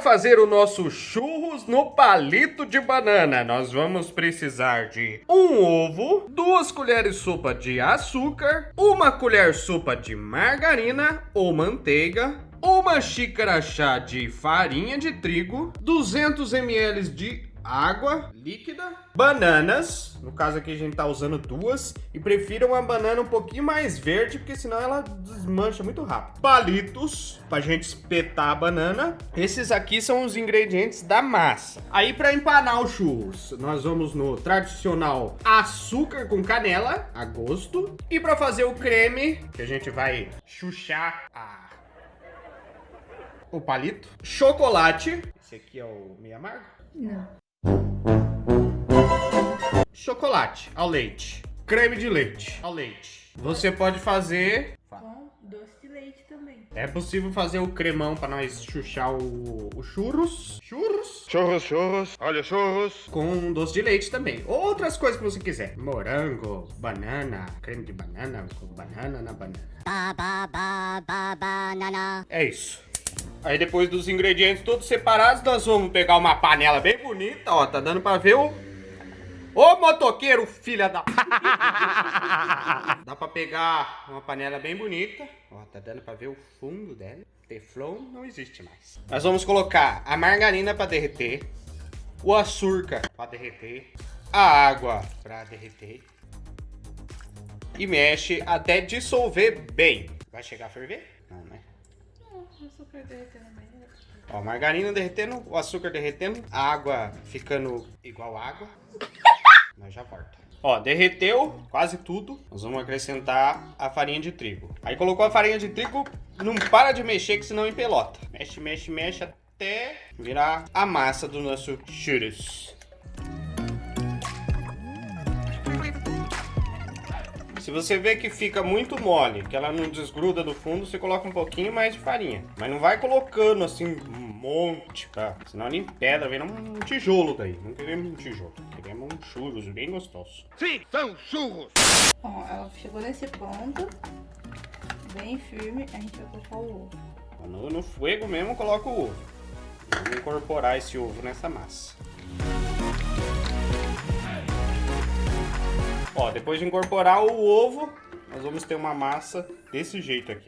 fazer o nosso churros no palito de banana, nós vamos precisar de um ovo, 2 colheres sopa de açúcar, 1 colher sopa de margarina ou manteiga, 1 xícara chá de farinha de trigo, 200 ml de água líquida, bananas, no caso aqui a gente tá usando 2, e prefira uma banana um pouquinho mais verde, porque senão ela desmancha muito rápido. Palitos, pra gente espetar a banana. Esses aqui são os ingredientes da massa. Aí pra empanar os churros, nós vamos no tradicional açúcar com canela, a gosto. E pra fazer o creme, que a gente vai chuchar o palito, chocolate. Esse aqui é o meio amargo? Não. Chocolate ao leite, creme de leite ao leite. Você pode fazer Com doce de leite também. é possível fazer o cremão para nós chuchar o churros. Olha, churros. Com doce de leite também. Outras coisas que você quiser. Morango, banana, creme de banana, com banana na banana. Banana. É isso. Aí depois dos ingredientes todos separados, nós vamos pegar uma panela bem bonita, ó, tá dando pra ver o... Ô motoqueiro, filha da... Dá pra pegar uma panela bem bonita, ó, tá dando pra ver o fundo dela. Teflon não existe mais. Nós vamos colocar a margarina pra derreter, o açúcar pra derreter, a água pra derreter. E mexe até dissolver bem. Vai chegar a ferver? Não, né? Não, o açúcar derretendo bem. Ó, margarina derretendo, o açúcar derretendo, a água ficando igual água. Nós já volta. Ó, derreteu quase tudo. Nós vamos acrescentar a farinha de trigo. Aí colocou a farinha de trigo, não para de mexer que senão empelota. Mexe, mexe, mexe até virar a massa do nosso churros. Se você vê que fica muito mole, que ela não desgruda do fundo, você coloca um pouquinho mais de farinha. Mas não vai colocando assim um monte, tá? Senão ela empedra, vem um tijolo daí. Não queremos um tijolo, queremos um churros bem gostoso. Sim, são churros. Bom, ela chegou nesse ponto, bem firme, a gente vai colocar o ovo. No fogo mesmo coloca o ovo. Vamos incorporar esse ovo nessa massa. Ó, depois de incorporar o ovo, nós vamos ter uma massa desse jeito aqui.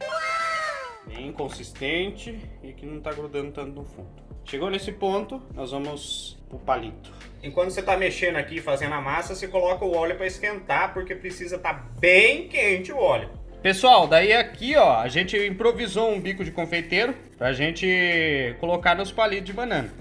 Bem consistente e que não tá grudando tanto no fundo. Chegou nesse ponto, nós vamos pro palito. Enquanto você tá mexendo aqui, fazendo a massa, você coloca o óleo para esquentar, porque precisa estar bem quente o óleo. Pessoal, daí aqui, ó, a gente improvisou um bico de confeiteiro pra gente colocar nos palitos de banana.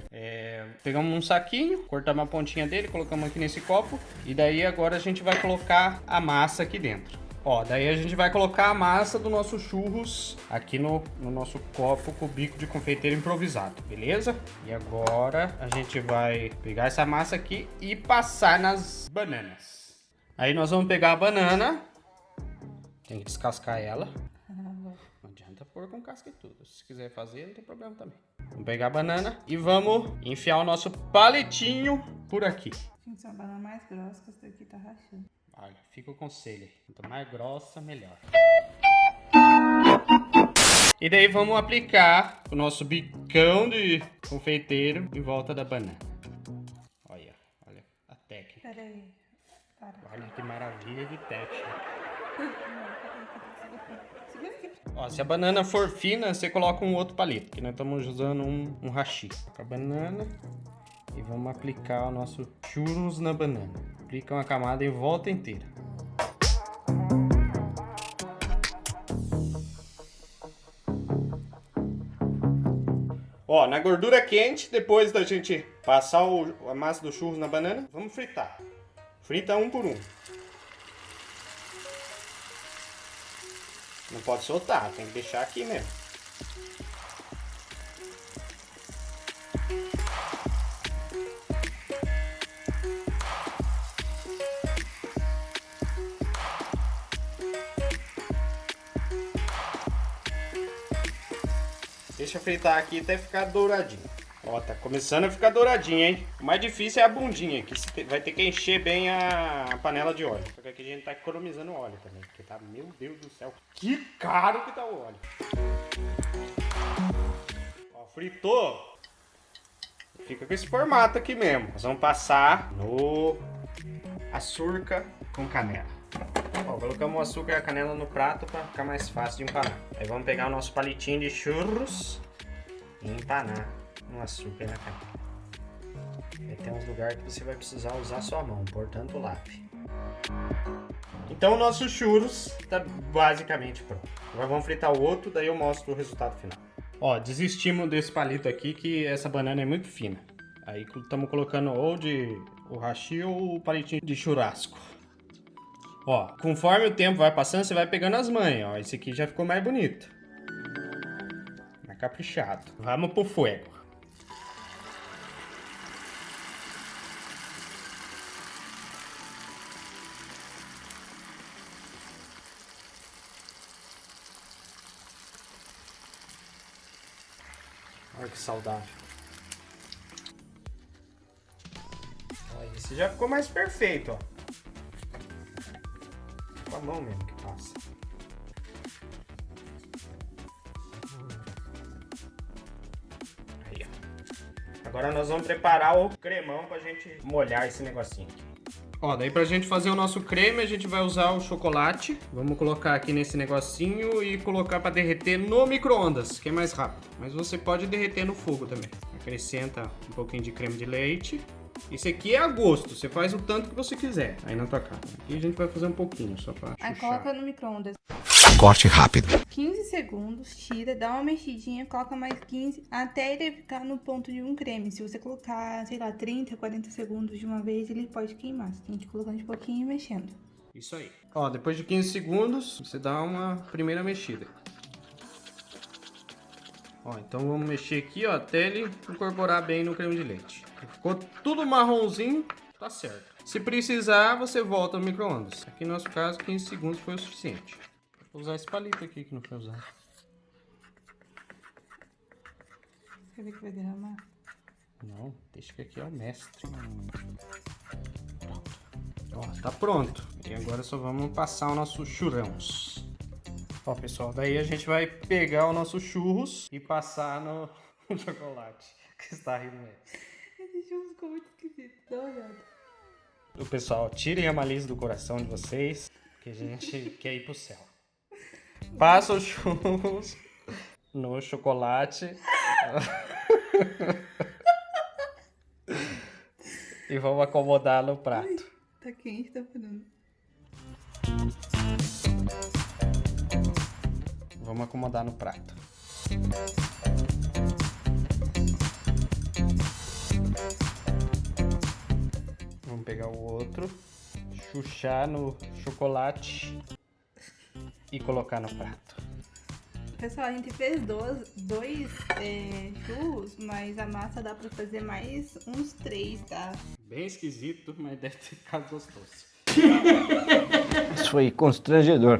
Pegamos um saquinho, cortamos a pontinha dele, colocamos aqui nesse copo. E daí agora a gente vai colocar a massa aqui dentro. Ó, daí a gente vai colocar a massa do nosso churros aqui no nosso copo com o bico de confeiteiro improvisado, beleza? E agora a gente vai pegar essa massa aqui e passar nas bananas. Aí nós vamos pegar a banana, tem que descascar ela. Não adianta pôr com casca e tudo, se quiser fazer não tem problema também. Vamos pegar a banana e vamos enfiar o nosso palitinho por aqui. Tem que ser uma banana mais grossa, que essa daqui tá rachando. Olha, fica o conselho aí. Quanto mais grossa, melhor. E daí vamos aplicar o nosso bicão de confeiteiro em volta da banana. Olha a técnica. Pera aí. Para. Olha que maravilha de técnica. Segura aqui. Ó, se a banana for fina, você coloca um outro palito, que nós estamos usando um hashi. Com a banana e vamos aplicar o nosso churros na banana. Aplica uma camada em volta inteira. Ó, na gordura quente, depois da gente passar a massa do churros na banana, vamos fritar. Frita um por um. Não pode soltar, tem que deixar aqui mesmo. Deixa fritar aqui até ficar douradinho. Ó, tá começando a ficar douradinho, hein? O mais difícil é a bundinha, que vai ter que encher bem a panela de óleo. Só que aqui a gente tá economizando óleo também, porque tá, meu Deus do céu, que caro que tá o óleo. Ó, fritou. Fica com esse formato aqui mesmo. Nós vamos passar no açúcar com canela. Ó, colocamos o açúcar e a canela no prato para ficar mais fácil de empanar. Aí vamos pegar o nosso palitinho de churros e empanar no açúcar e na canela. Aí tem uns lugares que você vai precisar usar sua mão, portanto lave. Então o nosso churros está basicamente pronto. Agora vamos fritar o outro, daí eu mostro o resultado final. Ó, desistimos desse palito aqui que essa banana é muito fina. Aí estamos colocando ou o hashi ou o palitinho de churrasco. Ó, conforme o tempo vai passando, você vai pegando as manhas, ó. Esse aqui já ficou mais bonito. Mais caprichado. Vamos pro fogo. Olha que saudável. Olha, esse já ficou mais perfeito, ó. Com a mão mesmo que passa. Aí, ó. Agora nós vamos preparar o cremão pra gente molhar esse negocinho aqui. Ó, daí pra gente fazer o nosso creme, a gente vai usar o chocolate. Vamos colocar aqui nesse negocinho e colocar pra derreter no micro-ondas, que é mais rápido. Mas você pode derreter no fogo também. Acrescenta um pouquinho de creme de leite. Isso aqui é a gosto, você faz o tanto que você quiser aí na tua casa. Aqui a gente vai fazer um pouquinho, só pra Aí coloca no micro-ondas. Corte rápido. 15 segundos, tira, dá uma mexidinha, coloca mais 15, até ele ficar no ponto de um creme. Se você colocar, sei lá, 30, 40 segundos de uma vez, ele pode queimar. Você tem que ir colocando de pouquinho e mexendo. Isso aí. Ó, depois de 15 segundos, você dá uma primeira mexida. Ó, então vamos mexer aqui, ó, até ele incorporar bem no creme de leite. Ficou tudo marronzinho, tá certo. Se precisar, você volta no micro-ondas. Aqui no nosso caso, 15 segundos foi o suficiente. Vou usar esse palito aqui que não foi usado. Quer ver que vai derramar? Não, deixa que aqui é o mestre. Ó, tá pronto. E agora só vamos passar o nosso churrões. Ó, pessoal, daí a gente vai pegar o nosso churros e passar no chocolate. Que está rindo mesmo. Esse churros ficou muito esquisito, dá uma olhada. O pessoal, tirem a malícia do coração de vocês, que a gente quer ir pro céu. Passa os churros no chocolate e vamos acomodar no prato. Tá quente, tá falando. Vamos acomodar no prato. Vamos pegar o outro, chuchar no chocolate e colocar no prato. Pessoal, a gente fez dois churros, mas a massa dá pra fazer mais uns 3, tá? Bem esquisito, mas deve ter ficado gostoso. Isso foi constrangedor.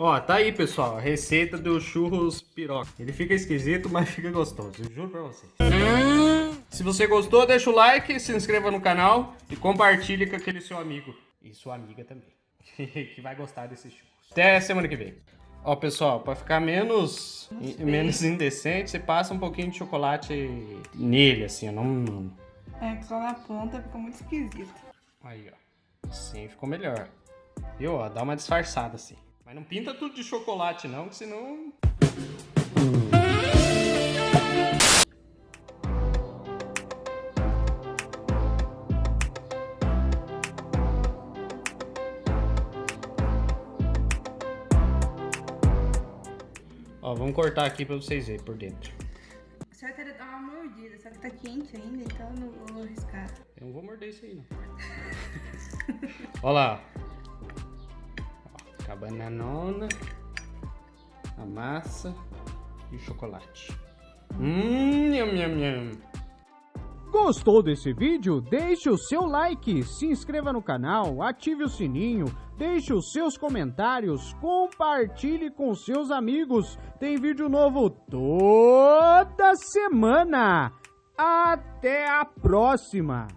Ó, tá aí, pessoal, a receita do churros piroca. Ele fica esquisito, mas fica gostoso, eu juro pra vocês. Se você gostou, deixa o like, se inscreva no canal e compartilhe com aquele seu amigo. E sua amiga também, que vai gostar desses churros. Até semana que vem. Ó, pessoal, pra ficar menos indecente, você passa um pouquinho de chocolate nele, assim, ó. Não... É, só na ponta ficou muito esquisito. Aí, ó. Assim ficou melhor. Viu, ó, dá uma disfarçada assim. Mas não pinta tudo de chocolate não, que senão... Ó, vamos cortar aqui pra vocês verem por dentro. O certo era dar uma mordida, só que tá quente ainda, então eu não vou arriscar. Eu não vou morder isso aí, não. Olha lá. A bananona, a massa e o chocolate. Nham, nham, nham. Gostou desse vídeo? Deixe o seu like, se inscreva no canal, ative o sininho, deixe os seus comentários, compartilhe com seus amigos. Tem vídeo novo toda semana. Até a próxima!